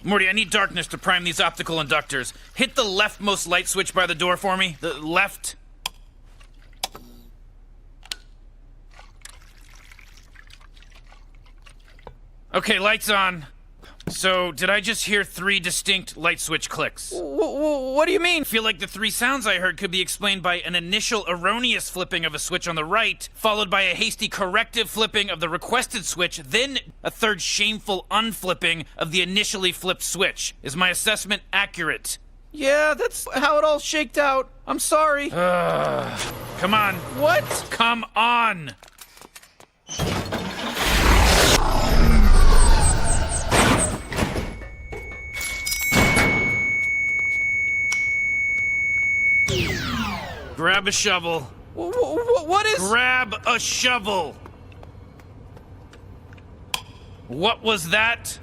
Morty, I need darkness to prime these optical inductors. Hit the leftmost light switch by the door for me. The left. Okay, lights on. So, did I just hear 3 distinct light switch clicks? What do you mean? I feel like the 3 sounds I heard could be explained by an initial erroneous flipping of a switch on the right, followed by a hasty corrective flipping of the requested switch, then a third shameful unflipping of the initially flipped switch. Is my assessment accurate? Yeah, that's how it all shaked out. I'm sorry. Come on. What? Come on! Grab a shovel. What is... Grab a shovel. What was that?